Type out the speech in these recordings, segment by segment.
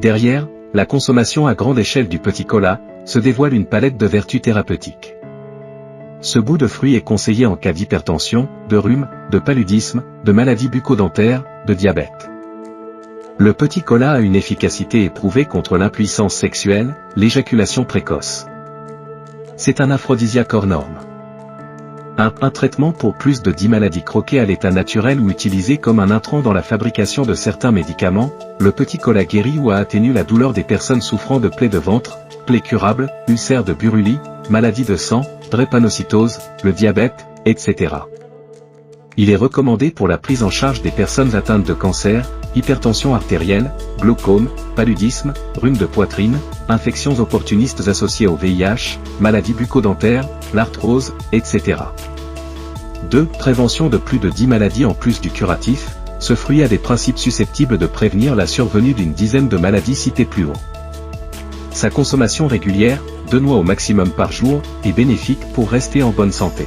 Derrière, la consommation à grande échelle du petit cola, se dévoile une palette de vertus thérapeutiques. Ce bout de fruit est conseillé en cas d'hypertension, de rhume, de paludisme, de maladies bucco-dentaires, de diabète. Le petit cola a une efficacité éprouvée contre l'impuissance sexuelle, l'éjaculation précoce. C'est un aphrodisiaque hors norme. Un traitement pour plus de 10 maladies croquées à l'état naturel ou utilisé comme un intrant dans la fabrication de certains médicaments, le petit cola guérit ou atténue la douleur des personnes souffrant de plaies de ventre, plaies curables, ulcères de Buruli, maladies de sang, drépanocytose, le diabète, etc. Il est recommandé pour la prise en charge des personnes atteintes de cancer, hypertension artérielle, glaucome, paludisme, rhume de poitrine, infections opportunistes associées au VIH, maladies bucco-dentaires, l'arthrose, etc. 2. Prévention de plus de 10 maladies en plus du curatif. Ce fruit a des principes susceptibles de prévenir la survenue d'une dizaine de maladies citées plus haut. Sa consommation régulière, 2 noix au maximum par jour, est bénéfique pour rester en bonne santé.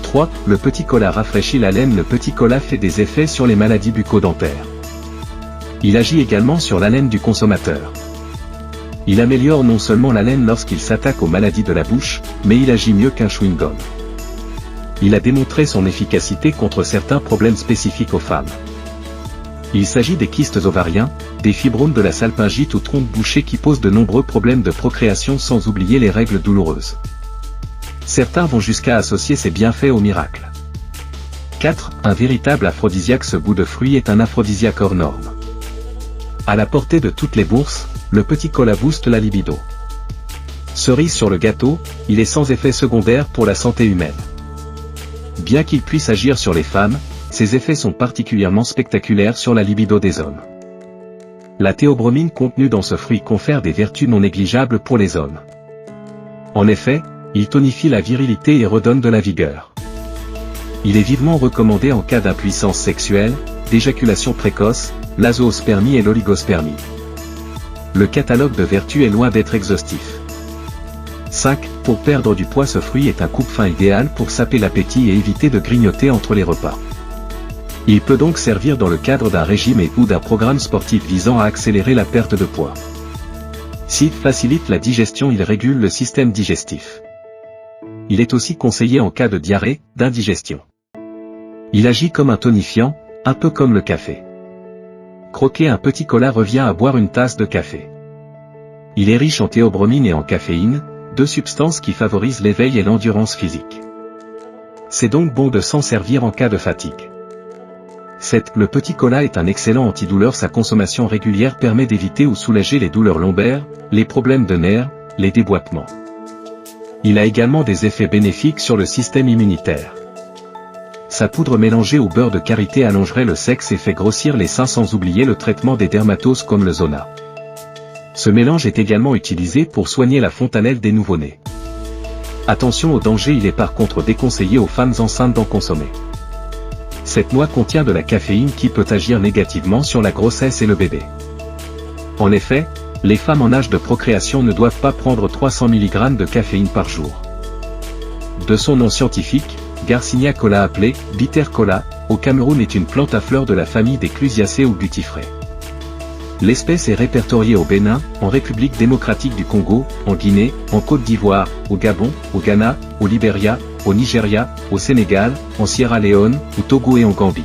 3. Le petit cola rafraîchit la laine. Le petit cola fait des effets sur les maladies bucco-dentaires. Il agit également sur l'haleine du consommateur. Il améliore non seulement l'haleine lorsqu'il s'attaque aux maladies de la bouche, mais il agit mieux qu'un chewing-gum. Il a démontré son efficacité contre certains problèmes spécifiques aux femmes. Il s'agit des kystes ovariens, des fibromes de la salpingite ou trompe bouchée qui posent de nombreux problèmes de procréation sans oublier les règles douloureuses. Certains vont jusqu'à associer ces bienfaits au miracle. 4. Un véritable aphrodisiaque. Ce bout de fruit est un aphrodisiaque hors norme. À la portée de toutes les bourses, le petit cola booste la libido. Cerise sur le gâteau, il est sans effet secondaire pour la santé humaine. Bien qu'il puisse agir sur les femmes, ses effets sont particulièrement spectaculaires sur la libido des hommes. La théobromine contenue dans ce fruit confère des vertus non négligeables pour les hommes. En effet, il tonifie la virilité et redonne de la vigueur. Il est vivement recommandé en cas d'impuissance sexuelle, d'éjaculation précoce, l'azoospermie et l'oligospermie. Le catalogue de vertus est loin d'être exhaustif. 5. Pour perdre du poids. Ce fruit est un coupe-faim idéal pour saper l'appétit et éviter de grignoter entre les repas. Il peut donc servir dans le cadre d'un régime ou d'un programme sportif visant à accélérer la perte de poids. 6. Facilite la digestion. Il régule le système digestif. Il est aussi conseillé en cas de diarrhée, d'indigestion. Il agit comme un tonifiant, un peu comme le café. Croquer un petit cola revient à boire une tasse de café. Il est riche en théobromine et en caféine, 2 substances qui favorisent l'éveil et l'endurance physique. C'est donc bon de s'en servir en cas de fatigue. 7. Le petit cola est un excellent antidouleur. Sa consommation régulière permet d'éviter ou soulager les douleurs lombaires, les problèmes de nerfs, les déboîtements. Il a également des effets bénéfiques sur le système immunitaire. Sa poudre mélangée au beurre de karité allongerait le sexe et fait grossir les seins sans oublier le traitement des dermatoses comme le zona. Ce mélange est également utilisé pour soigner la fontanelle des nouveau-nés. Attention au danger. Il est par contre déconseillé aux femmes enceintes d'en consommer. Cette noix contient de la caféine qui peut agir négativement sur la grossesse et le bébé. En effet, les femmes en âge de procréation ne doivent pas prendre 300 mg de caféine par jour. De son nom scientifique, Garcinia cola appelée bitter cola, au Cameroun est une plante à fleurs de la famille des Clusiacées ou butifrae. L'espèce est répertoriée au Bénin, en République démocratique du Congo, en Guinée, en Côte d'Ivoire, au Gabon, au Ghana, au Libéria, au Nigeria, au Sénégal, en Sierra Leone, au Togo et en Gambie.